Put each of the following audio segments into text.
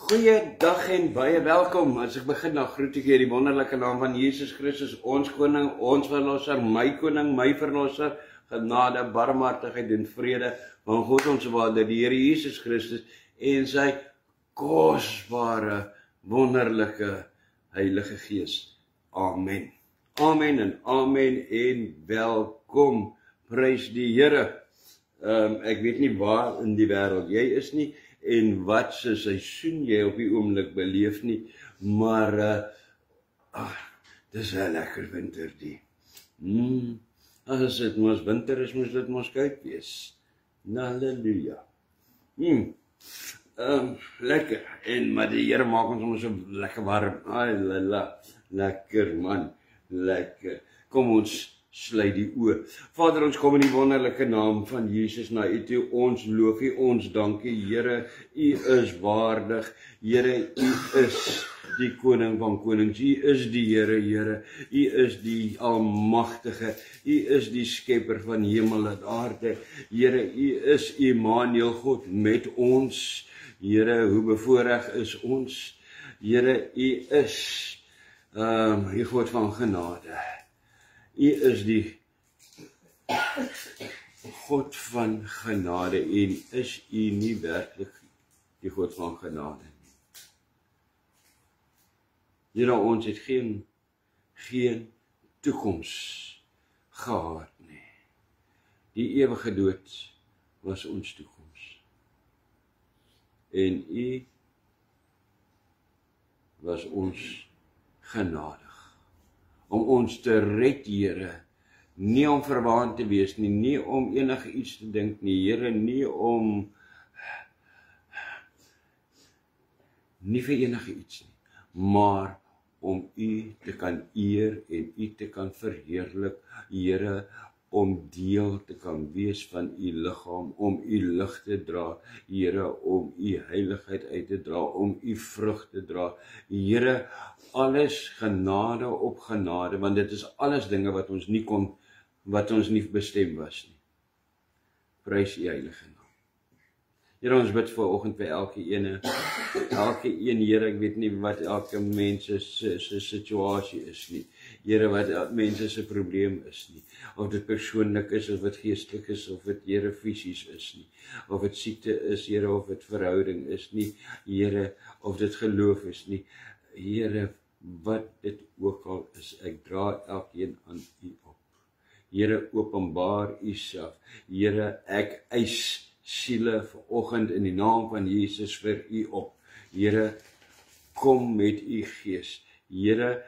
Goeiedag en baie welkom. As ek begin, dan groet ek hier die wonderlike naam van Jesus Christus, ons koning, ons verlosser, my koning, my verlosser, genade, barmhartigheid en vrede van God ons Vader, die Here Jesus Christus en sy kosbare, wonderlike Heilige Gees. Amen. Amen en welkom. Prys die Here. Ek weet nie waar in die wêreld jy is nie en wat se seisoen jy op die oomblik beleef nie, maar dis 'n lekker winter die. As dit mos winter is, moet dit mos koud wees. Halleluja. Lekker. En maar die Here maak ons so lekker warm. Ai la, lekker man, lekker. Kom ons sluit die oë. Vader, ons kom in die wonderlike naam van Jesus na U toe. Ons loof U, ons dank U, Here. U is waardig. Here, U is die koning van konings. U is die Here, Here. U is die almagtige. U is die skepper van hemel en aarde. Here, U is Immanuel, God met ons. Here, hoe bevoorreg is ons. Here, U is die God van genade. U is die God van genade en is U nie werklik die God van genade nie. Here, ons het geen toekoms gehad nie. Die ewige dood was ons toekoms. En U was ons genadig. Om ons te red, Here, nie om verwaand te wees nie, nie om enige iets te dink nie, Here, nie vir enige iets nie, maar om U te kan eer en U te kan verheerlik, Here, om deel te kan wees van U liggaam, om U lig te dra, Here, om U heiligheid uit te dra, om U vrug te dra, Here, alles genade op genade, want dit is alles dinge wat ons nie bestem was nie. Prys U heilige naam. Here, ons bid vanoggend vir elke een, Here, ek weet nie wat elke mens se situasie is nie. Here, wat mense se probleem is nie. Of dit persoonlik is, of dit geestelik is, of dit, Here, fisies is nie. Of dit siekte is, Here, of dit verhouding is nie. Here, of dit geloof is nie. Here, wat dit ook al is, ek dra elkeen aan U op. Here, openbaar U self. Here, ek eis siele vanoggend in die naam van Jesus vir U op. Here, kom met U Gees. Here,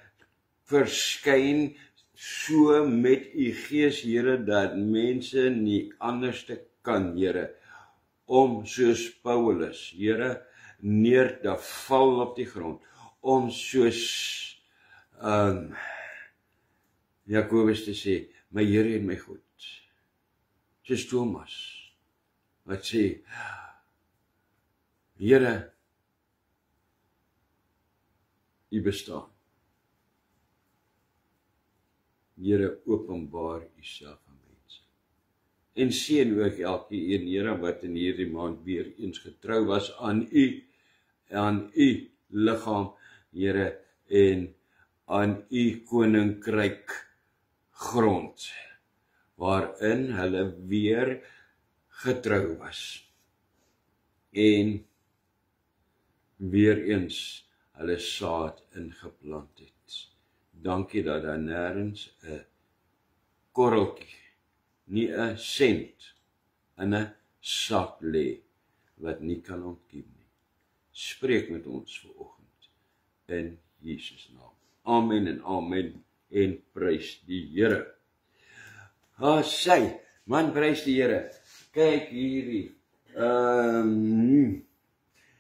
verskyn so met U Gees, Here, dat mense nie anders te kan, Here, om soos Paulus, Here, neer te val op die grond, om soos Jakobus te sê, my Here en my God, soos Thomas, wat sê, Here, U bestaan. Here, openbaar U self aan mense. En seën ook elkeen, Here, wat in hierdie maand weer eens getrou was aan U liggaam, Here, en aan U koninkryk grond, waarin hulle weer getrou was, en weer eens hulle saad ingeplant het. Dankie dat daar nêrens 'n korreltjie, nie 'n sent in 'n sak lê, wat nie kan ontkiem nie. Spreek met ons vanoggend, in Jesus naam. Amen en prys die Here. Man, prys die Here. Kyk hierdie.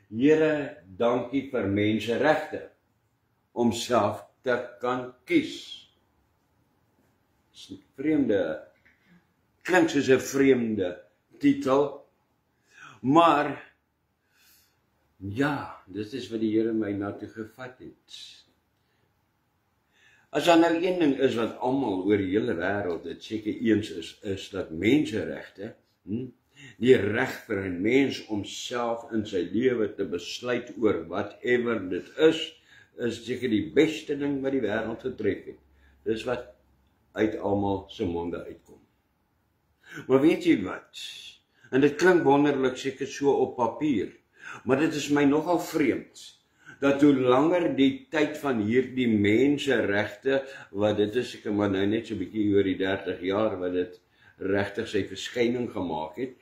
Here, dankie vir menseregte om self te kan kies. Klink soos 'n vreemde titel, maar ja, dit is wat die Here my na toe gevat het. As daar nou een ding is wat almal oor die hele wêreld dit seker eens is dat menseregte die reg vir 'n mens om self in sy lewe te besluit oor whatever dit is seker die beste ding wat die wêreld getref het. Dis wat uit almal se monde uitkom. Maar weet jy wat? En dit klink wonderlik seker so op papier, maar dit is my nogal vreemd, dat hoe langer die tyd van hierdie menseregte, wat dit is seker maar nou net so 'n bietjie oor die 30 jaar wat dit regtig sy verskyning gemaak het,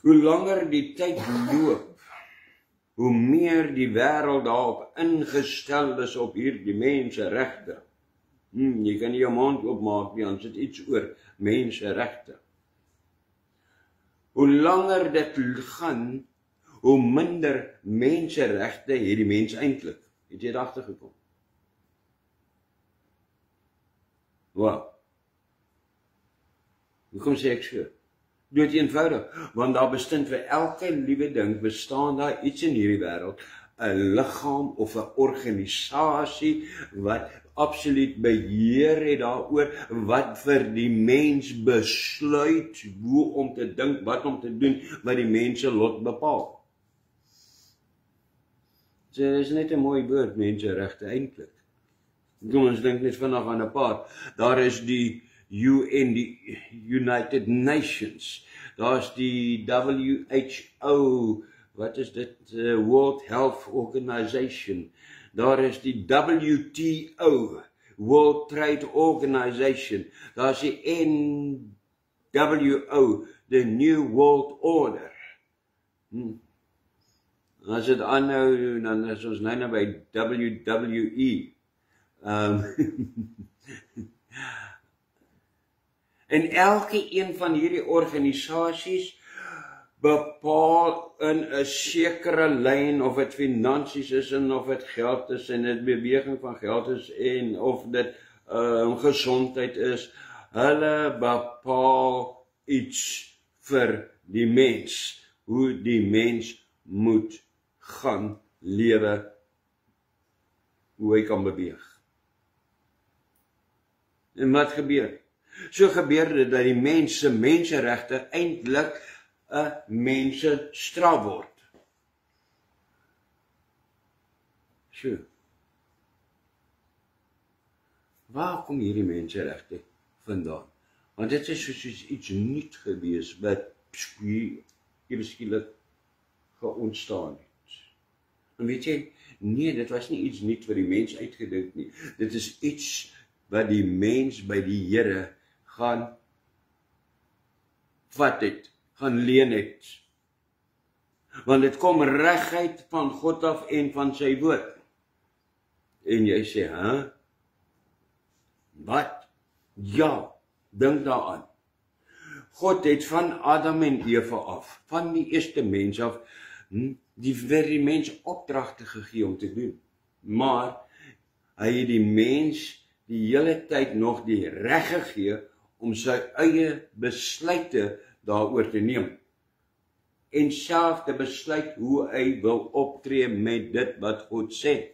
hoe langer die tyd loop, hoe meer die wêreld daarop ingestel is op hierdie menseregte. Jy kan nie jou mond oopmaak nie, ons het iets oor menseregte. Hoe langer dit gaan, hoe minder menseregte het die mens eintlik. Het jy dit agtergekom? Wat? Hoekom sê ek so? Dood eenvoudig, want daar bestaan vir elke liewe ding, bestaan daar iets in hierdie wêreld, 'n liggaam of 'n organisasie wat absoluut beheer het daaroor, wat vir die mens besluit hoe om te dink, wat om te doen, wat die mens se lot bepaal. So, dit is net 'n mooi woord, menseregte eintlik. Kom ons dink net vanaf aan 'n paar. Daar is die UN, die United Nations. Daar's die WHO, wat is dit? World Health Organization. Daar is die WTO, World Trade Organization. Daar's die NWO, the New World Order. As dit aanhou, dan is ons nou by WWE. En elke een van hierdie organisasies bepaal in 'n sekere lyn of dit finansies is en of dit geld is en dit beweging van geld is en of dit gesondheid is. Hulle bepaal iets vir die mens, hoe die mens moet gaan lewe, hoe hy kan beweeg. En wat gebeur? So gebeur dit dat die mens se menseregte eintlik 'n mensestraf word. So. Waar kom hierdie menseregte vandaan? Want dit is soos iets nuut gewees wat ewe skielik ontstaan het. En weet jy, nee, dit was nie iets nuut wat die mens uitgedink nie. Dit is iets wat die mens by die Here gaan vat het, gaan leen het. Want dit kom reguit van God af en van sy woord. En jy sê, Wat? Ja, dink daaraan. God het van Adam en Eva af, van die eerste mens af, die mens opdragte gegee om te doen. Maar hy het die mens die hele tyd nog die reg gegee om sy eie besluite daaroor te neem. En self te besluit hoe hy wil optree met dit wat God sê.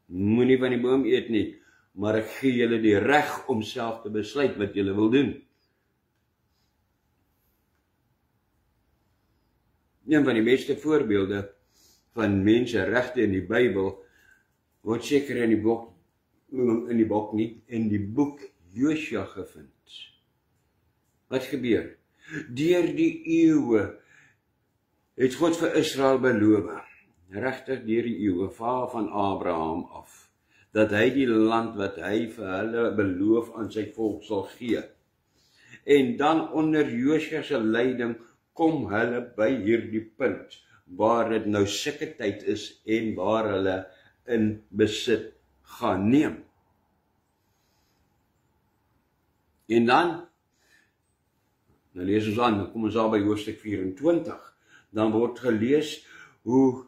Moenie van die boom eet nie, maar ek gee julle die reg om self te besluit wat julle wil doen. Een van die beste voorbeelde van menseregte in die Bybel word seker in die boek Josua gevind. Wat gebeur? Deur die eeue het God vir Israel beloof, regtig deur die eeue, van Abraham af, dat hy die land wat hy vir hulle beloof aan sy volk sal gee. En dan onder Josua se leiding kom hulle by hierdie punt, waar dit nou sulke tyd is en waar hulle in besit gaan neem. En dan lees ons aan, kom ons daar by hoofstuk 24, dan word gelees hoe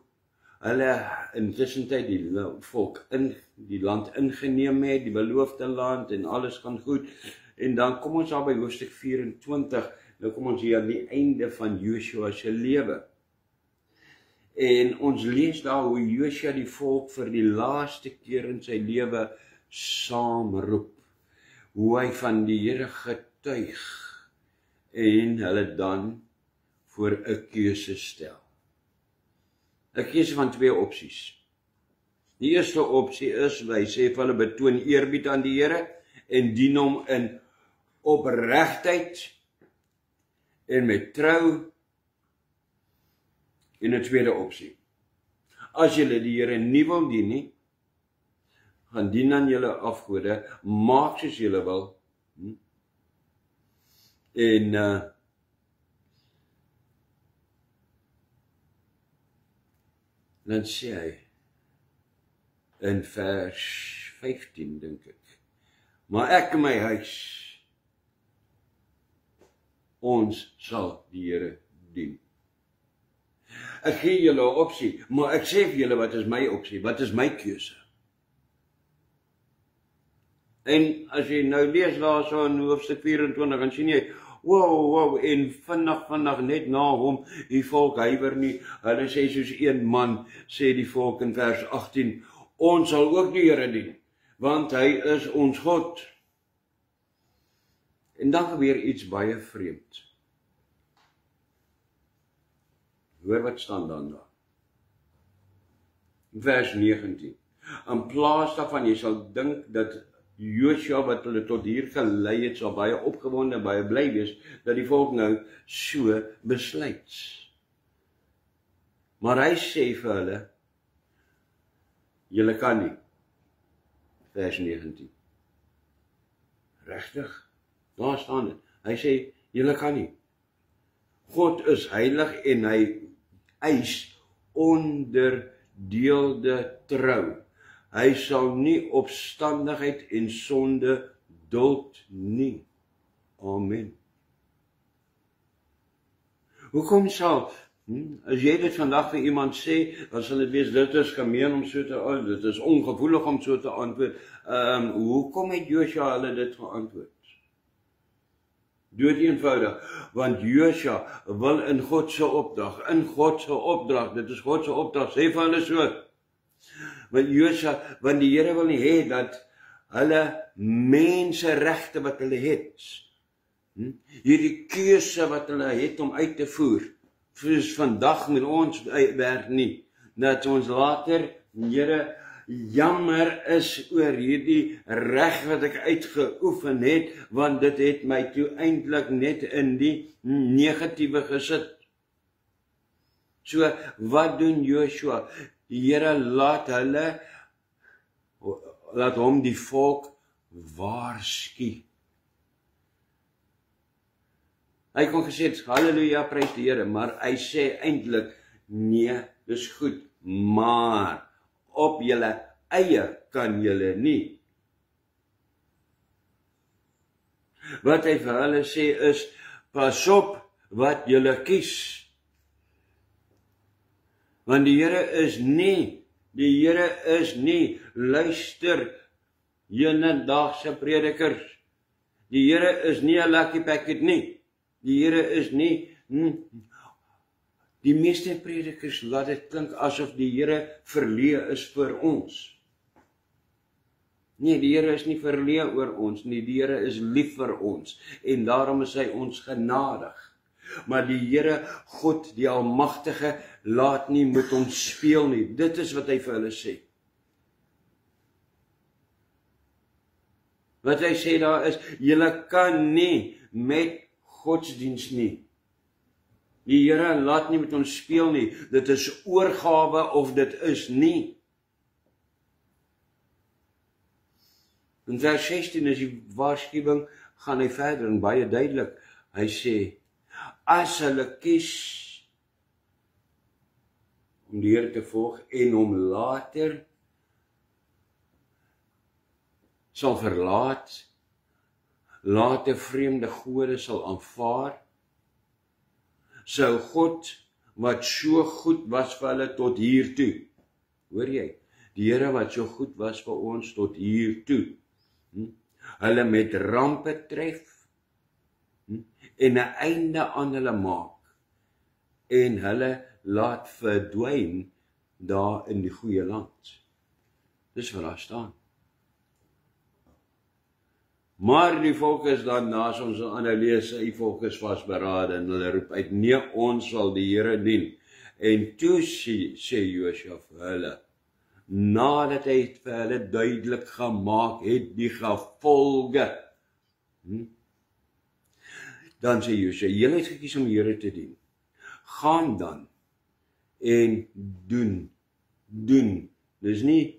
hulle intussen tyd die volk in die land ingeneem het, die beloofde land en alles gaan goed. En dan kom ons daar by hoofstuk 24, nou kom ons hier aan die einde van Josua se lewe. En ons lees daar hoe Josua die volk vir die laaste keer in sy lewe saamroep, hoe hy van die Here getuig, en hulle dan voor 'n keuse stel. 'n Keuse van 2 opsies. Die eerste opsie is, hy sê vir hulle betoon eerbied aan die Here en dien hom in opregtheid en met trou. En 'n tweede opsie. As julle die Here nie wil dien nie, gaan dien aan julle afgode, maak soos julle wil. En dan sê hy in vers 15 dink ek, maar ek en my huis, ons sal die Here dien. Ek gee julle 'n opsie, maar ek sê vir julle wat is my opsie, wat is my keuse. En as jy nou lees daarso in hoofstuk 24, dan sien jy, wow, en vinnig net na hom, die volk huiwer nie, hulle sê soos een man, sê die volk in vers 18, ons sal ook die Here dien, want hy is ons God. En dan gebeur iets baie vreemd. Hoor wat staan dan daar. Vers 19. In plaas daarvan, jy sal dink dat Joshua wat hulle tot hier gelei het, sal baie opgewonde, baie bly wees, dat die volk nou so besluit. Maar hy sê vir hulle, julle kan nie. Vers 19. Regtig? Daar staan dit. Hy sê, julle kan nie. God is heilig en hy eis onderdeelde trou. Hy sal nie opstandigheid en sonde duld nie. Amen. Hoekom sal, as jy dit vandag vir iemand sê, dan sal dit wees, dit is gemeen om so te antwoord, dit is ongevoelig om so te antwoord. Hoekom het Joshua hulle dit geantwoord? Dood eenvoudig, want Joshua wil in God se opdrag, dit is God se opdrag, sê vir hulle so. Want die Here wil nie hê dat hulle menseregte wat hulle het, hierdie keuse wat hulle het om uit te voer, soos vandag met ons werk nie, dat ons later, Here, jammer is oor hierdie reg wat ek uitgeoefen het, want dit het my toe eintlik net in die negatiewe gesit. So, wat doen Joshua? Die Here laat hom die volk waarsku. Hy kon gesê het, halleluja, prys die Here, maar hy sê eintlik, nee, dis goed, maar op julle eie kan julle nie. Wat hy vir hulle sê is, pas op wat julle kies. Want die Here is nie, luister, hedendaagse predikers. Die Here is nie 'n lucky packet nie. Die Here is nie, die meeste predikers laat dit klink asof die Here verleë is vir ons. Nee, die Here is nie verleë oor ons nie, die Here is lief vir ons, en daarom is hy ons genadig. Maar die Here, God, die Almagtige, laat nie met ons speel nie. Dit is wat hy vir hulle sê. Wat hy sê daar is, julle kan nie met godsdiens nie. Die Here laat nie met ons speel nie. Dit is oorgawe of dit is nie. In vers 16 is die waarskuwing, gaan hy verder en baie duidelik. Hy sê, as hulle kies om die Here te volg en hom later sal verlaat, later vreemde gode sal aanvaar, sou God wat so goed was vir hulle tot hier toe, hoor jy, die Here wat so goed was vir ons tot hier toe, hulle met rampe tref, en 'n einde aan hulle maak, en hulle laat verdwyn daar in die goeie land. Dis wat daar staan. Maar die volk is dan, naas ons aanhou lees, die volk is vasberade en hulle roep uit, nee, ons sal die Here dien. En toe sê Josua vir hulle, nadat hy het vir hulle duidelik gemaak het die gevolge, dan sê Josua, julle het gekies om die Here te dien. Gaan dan en doen. Dis nie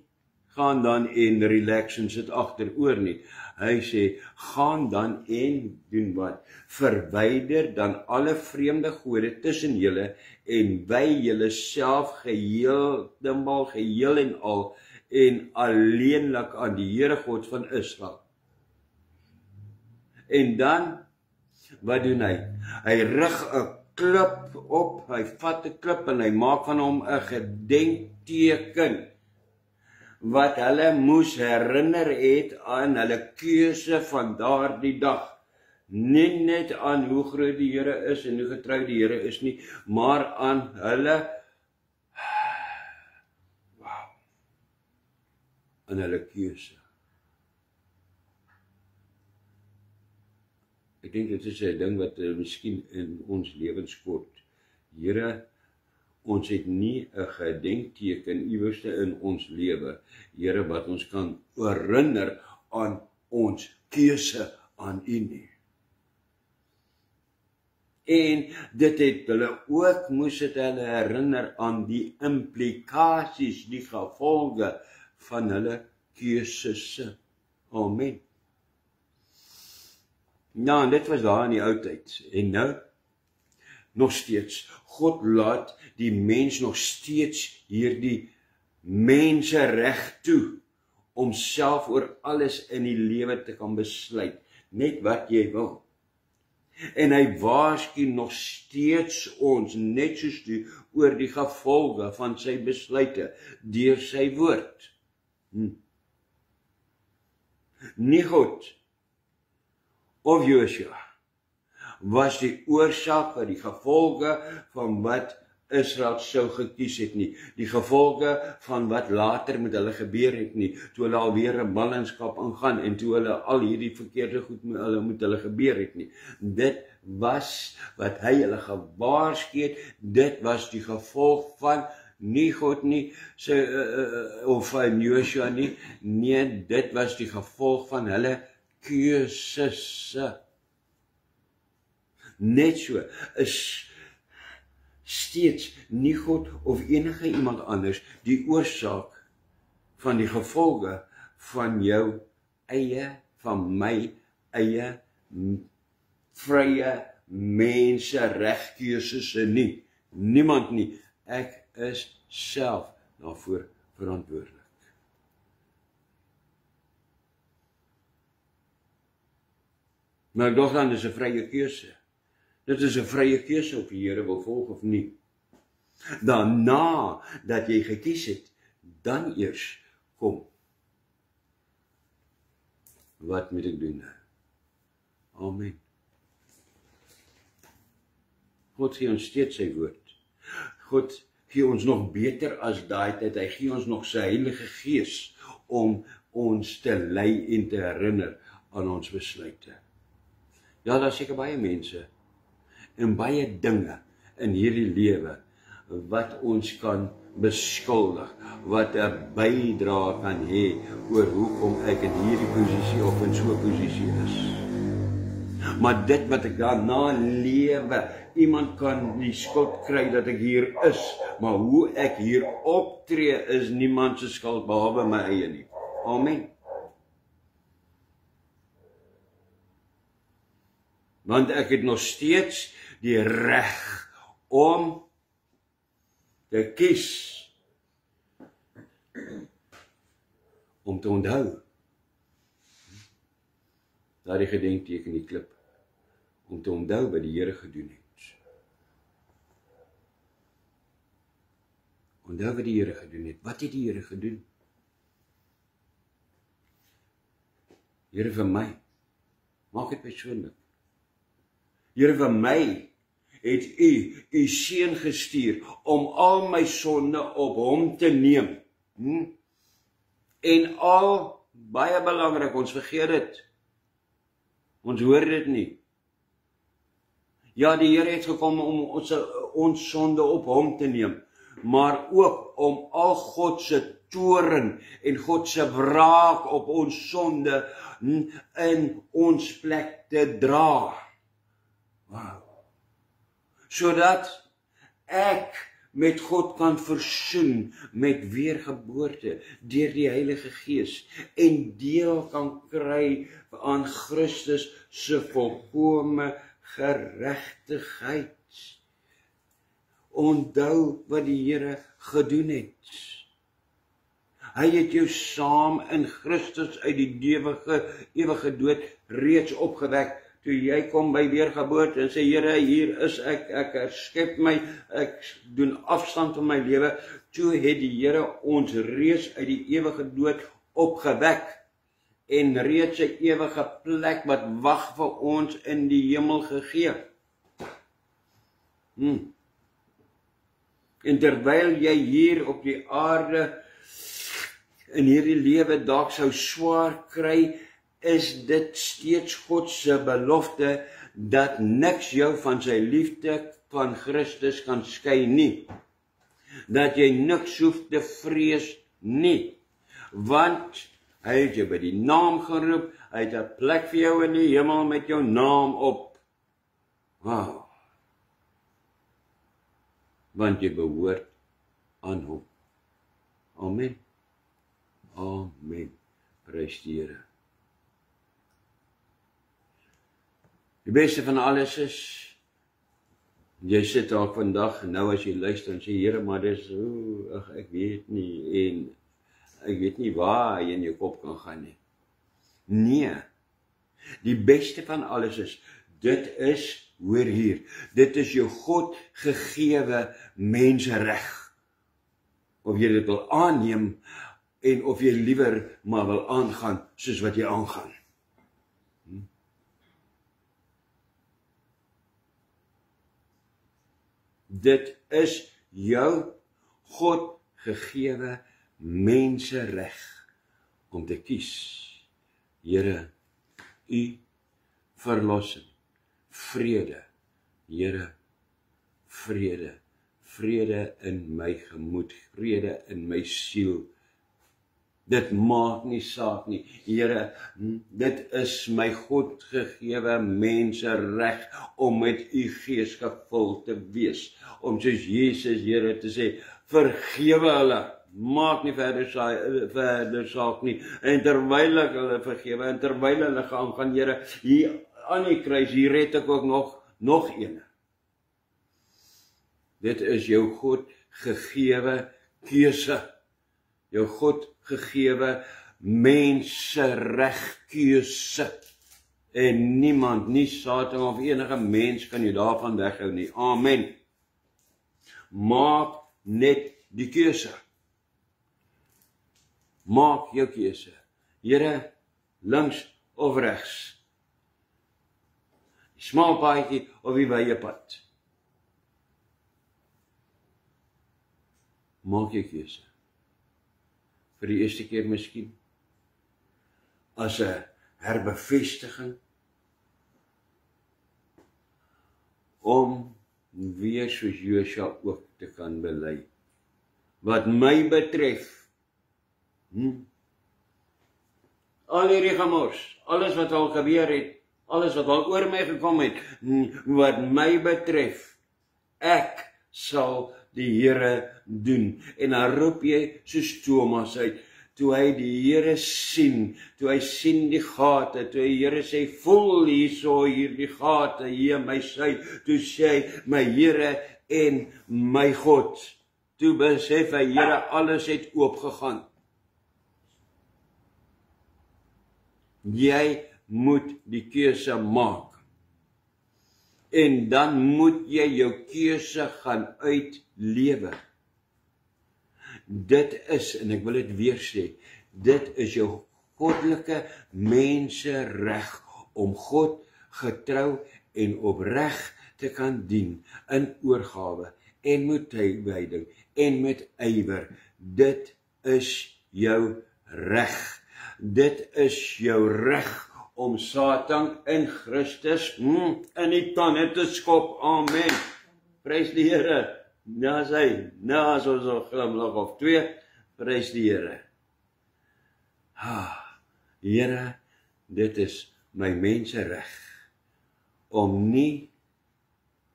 gaan dan en relax en sit agteroor nie. Hy sê, gaan dan en doen wat? Verwyder dan alle vreemde gode tussen julle en wy julle self geheel en al en alleenlik aan die Here God van Israel. En dan, wat doen hy? Hy rig 'n klip op, hy vat 'n klip en hy maak van hom 'n gedenkteken wat hulle moes herinner het aan hulle keuse van daardie dag. Nie net aan hoe groot die Here is en hoe getrou die Here is nie, maar aan hulle aan hulle keuse. Ek dink dit is 'n ding wat miskien in ons lewens kort. Here, ons het nie 'n gedenkteken iewerste in ons lewe, Here, wat ons kan herinner aan ons keuse aan U nie. En dit het hulle ook, moes het hulle herinner aan die implikasies, die gevolge van hulle keuses. Amen. Nou, en dit was daar in die ou tyd. En nou, nog steeds, God laat die mens nog steeds hierdie mensereg toe, om self oor alles in die lewe te kan besluit, net wat jy wil. En hy waarsku nog steeds ons, net soos toe, oor die gevolge van sy besluite, deur sy woord. Nie God of Josua was die oorsaak van die gevolge van wat Israel sou gekies het nie, die gevolge van wat later met hulle gebeur het nie, toe hulle alweer 'n ballingskap aangaan en toe hulle al hierdie verkeerde goed met hulle gebeur het nie. Dit was wat hy hulle gewaarsku het, dit was die gevolg van nie God nie, of van Josua nie, nee, dit was die gevolg van hulle keuses. Net so is steeds nie God of enige iemand anders die oorsaak van die gevolge van jou eie, van my eie vrye menseregkeuses nie. Niemand nie. Ek is self daarvoor verantwoordelik. Maar doch dan is 'n vrye keuse. Dit is 'n vrye keuse of die Here wil volg of nie. Daarna dat jy gekies het, dan eers kom. Wat moet ek doen nou? Amen. God gee ons steeds sy woord. God gee ons nog beter as daai tyd. Hy gee ons nog sy Heilige Gees om ons te lei en te herinner aan ons besluite. Ja, daar is seker baie mense en baie dinge in hierdie lewe wat ons kan beskuldig, wat 'n bydrae kan hê oor hoekom ek in hierdie posisie of in so 'n posisie is. Maar dit wat ek daarna lewe, iemand kan die skuld kry dat ek hier is, maar hoe ek hier optree is niemand se skuld behalwe my eie nie. Amen. Want ek het nog steeds die reg om te kies, om te onthou, daardie gedenkteken die klip, om te onthou wat die Here gedoen het. Onthou wat die Here gedoen het. Wat het die Here gedoen? Here, vir my, maak dit persoonlik. Here, vir my het U seun gestuur om al my sonde op hom te neem. En al, baie belangrik, ons vergeet dit, Ons hoor dit nie. Ja, die Here het gekom om ons sonde op hom te neem, maar ook om al God se toorn en God se wraak op ons sonde in ons plek te dra. Wow. Sodat ek met God kan versoen met weergeboorte deur die Heilige Gees en deel kan kry aan Christus se volkome geregtigheid. Onthou wat die Here gedoen het. Hy het jou saam in Christus uit die ewige dood reeds opgewek. Toe jy kom by weergeboorte en sê, Here, hier is ek herskep my, ek doen afstand van my lewe. Toe het die Here ons reeds uit die ewige dood opgewek en reeds 'n ewige plek wat wag vir ons in die hemel gegee. En terwyl jy hier op die aarde in hierdie lewe dalk sou swaar kry, is dit steeds God se belofte dat niks jou van sy liefde van Christus kan skei nie. Dat jy niks hoef te vrees nie. Want hy het jou by die naam geroep, hy het 'n plek vir jou in die hemel met jou naam op. Wow. Want jy behoort aan hom. Amen. Amen. Prys die Here. Die beste van alles is, jy sit daar vandag, nou as jy luister en sê, Here, maar dis, ek weet nie, en ek weet nie waar jy in jou kop kan gaan nie. Nee, die beste van alles is, dit is, hoor hier, dit is jou God gegewe mensereg. Of jy dit wil aanneem, en of jy liewer maar wil aangaan, soos wat jy aangaan. Dit is jou God gegewe mensereg om te kies. Here, u verlossing, vrede. Here, vrede. Vrede in my gemoed, vrede in my siel. Dit maak nie saak nie. Here, dit is my God gegewe mensereg om met u Gees gevul te wees. Om soos Jesus, Here, te sê, vergewe hulle. Maak nie verder saak nie. En terwyl ek hulle vergewe, en terwyl hulle gaan, Here, hier aan die kruis, hier red ek ook nog een. Dit is jou God gegewe keuse. Jou God gegewe mensereg keuse. En niemand, nie Satan of enige mens kan jou daarvan weghou nie. Amen. Maak net die keuse. Maak jou keuse. Here, links of regs. Die smal paadjie of die wye pad. Maak jou keuse. Vir die eerste keer miskien. As 'n herbevestiging. Om weer soos Josua ook te kan bely. Wat my betref, al hierdie gemors, alles wat al gebeur het, alles wat al oor my gekom het, wat my betref, ek sal die Here doen. En dan roep jy soos Thomas uit, toe hy die Here sien, toe hy sien die gate, toe die Here sê, voel hier die gate, hier my sy, toe sê hy, my Here en my God. Toe besef hy, Here, alles het oopgegaan. Jy moet die keuse maak. En dan moet jy jou keuse gaan uitlewe. Dit is, en ek wil dit weer sê, dit is jou goddelike mensereg om God getrou en opreg te kan dien in oorgawe en met tydwyding en met ywer. Dit is jou reg. Dit is jou reg om Satan in Christus in die tande te skop. Amen. Prys die Here. Nou is hy, nou is ons 'n glimlag of 2, prys die Here. Here, dit is my mensereg om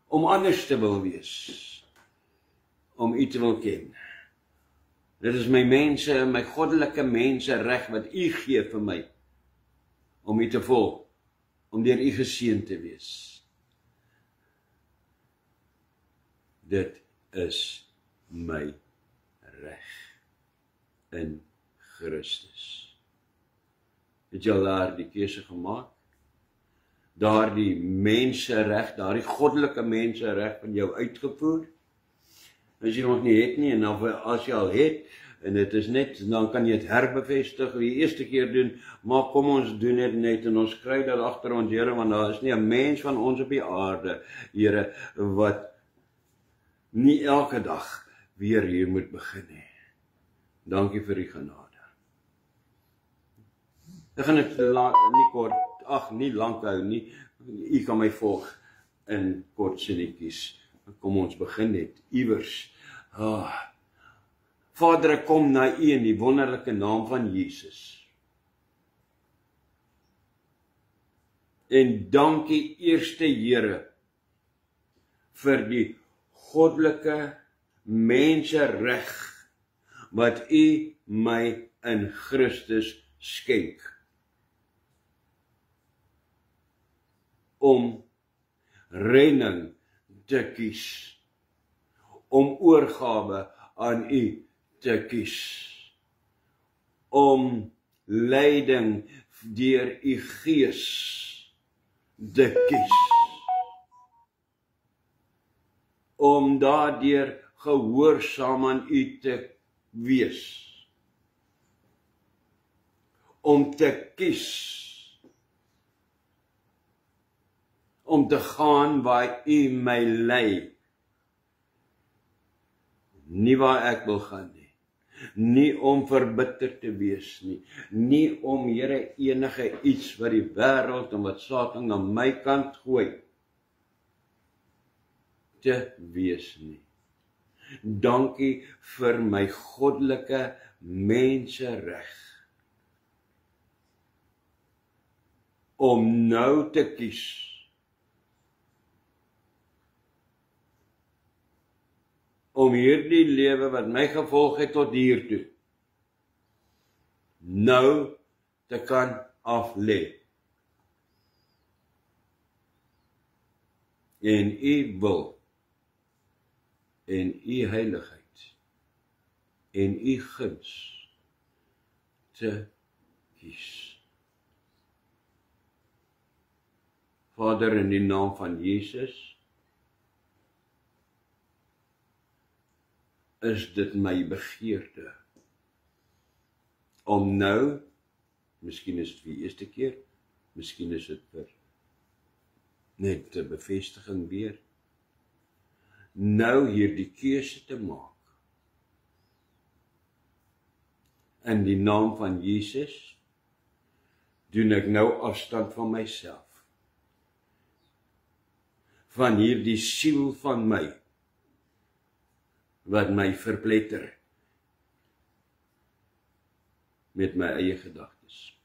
anders te wil wees, om U te wil ken. Dit is my goddelike mensereg wat U gee vir my, om U te volg, om deur U geseën te wees. Dit is my reg in Christus. Het jy al daar die keuse gemaak? Daardie mensereg, daardie goddelike mensereg van jou uitgevoer? As jy nog nie het nie, en as jy al het, en dit is net, dan kan jy dit herbevestig, die eerste keer doen, maar kom ons doen dit net, en ons kry dit agter ons, Here, want daar is nie 'n mens van ons op die aarde, Here, wat nie elke dag weer hier moet begin nie. Dankie vir die genade. Ek gaan dit nie lank hou nie. U kan my volg in kort sinnetjies. Kom ons begin net iewers. Vader, ek kom na U in die wonderlike naam van Jesus. En dankie eerste Here vir die goddelike mensereg wat U my in Christus skenk. Om redning te kies, om oorgawe aan U te kies, om leiding deur U Gees te kies, om daardeur gehoorsaam aan U te wees, om te kies, om te gaan waar U my lei, nie waar ek wil gaan nie, nie om verbitter te wees nie, nie om, Here, enige iets wat die wêreld en wat Satan aan my kant gooi, te wees nie. Dankie vir my goddelike mensereg, om nou te kies, om hierdie lewe wat my gevolg het tot hier toe, nou te kan aflê. En U wil, en U heiligheid, en U guns te kies. Vader, in die naam van Jesus, is dit my begeerte, om nou, miskien is dit vir die eerste keer, miskien is dit vir net 'n bevestiging weer, nou hierdie keuse te maak, in die naam van Jesus, doen ek nou afstand van myself, van hierdie siel van my, wat my verpletter, met my eie gedagtes.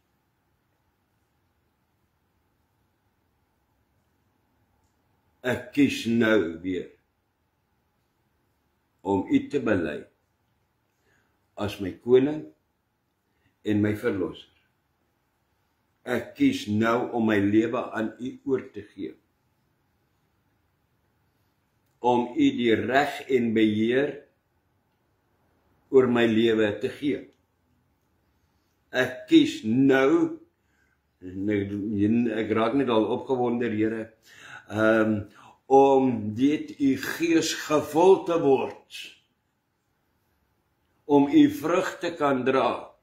Ek kies nou weer, om U te bely, as my koning, en my verlosser. Ek kies nou om my lewe aan U oor te gee, om U die reg en beheer oor my lewe te gee. Ek kies nou, ek raak net al opgewonde, Here, om dit U Gees gevul te word, om U vrug te kan dra.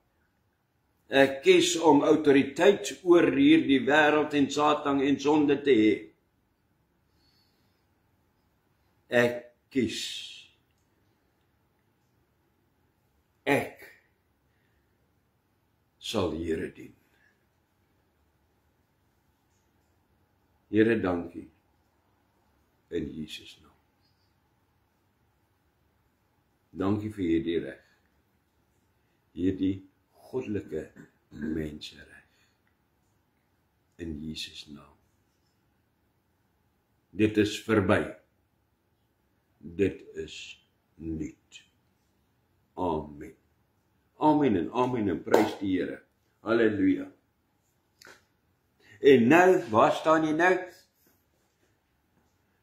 Ek kies om autoriteit oor hierdie wêreld en Satan en sonde te hê. Ek kies. Ek sal die Here dien. Here, dankie in Jesus naam. Dankie vir hierdie reg. Hierdie goddelike mensereg. In Jesus naam. Dit is verby. Dit is nuut. Amen. Amen en prys die Here. Halleluja. En nou, waar staan jy nou?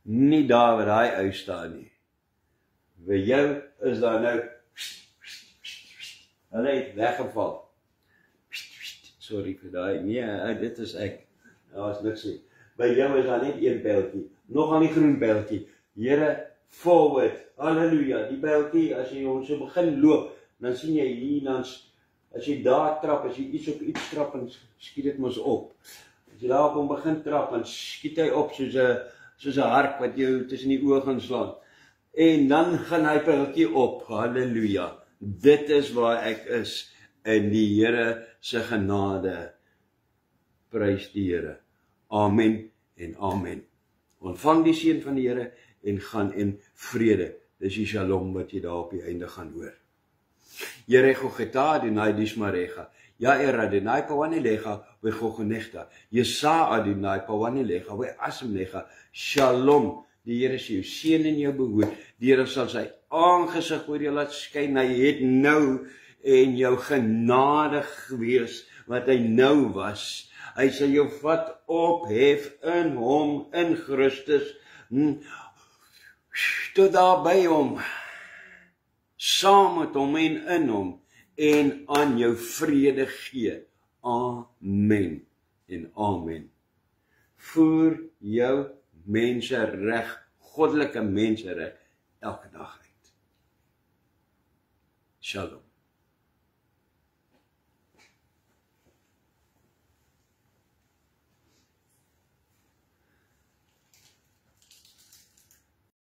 Nie daar waar hy uitstaan nie. By jou is daar nou, hulle het weggeval. Sorry vir daai, nee, dit is ek. Daar was niks nie. By jou is daar net een pijltjie, nog aan die groen pijltjie. Here, forward, halleluja, die pijltjie, as jy ons so begin loop, dan sien jy hier, dan, as jy daar trap, as jy iets op iets trap, dan skiet dit mos op. As jy daar op hom begin trap, dan skiet hy op soos 'n hark wat jou tussen die oë gaan slaan. En dan gaan hy pijltjie op, halleluja. Dit is waar ek is, in die Here se genade. Prys die Here. Amen en amen. Ontvang die seën van die Here en gaan in vrede. Dis die shalom wat jy daar op die einde gaan hoor. Yeregogeta Adonai dishmarecha. Yair Adonai pawanilecha wegogonechta. Yesa Adonai pawanilecha weasemlecha. Shalom. Die Here sê jou seën en jou behoed. Die Here sal sy aangesig oor jou laat skyn. Hy het nou en jou genadig wees wat hy nou was. Hy sal jou vat ophef in hom, in Christus, tot daar by hom, saam met hom en in hom, en aan jou vrede gee. Amen en amen. Voer jou mensereg, goddelike mensereg, elke dag uit. Shalom.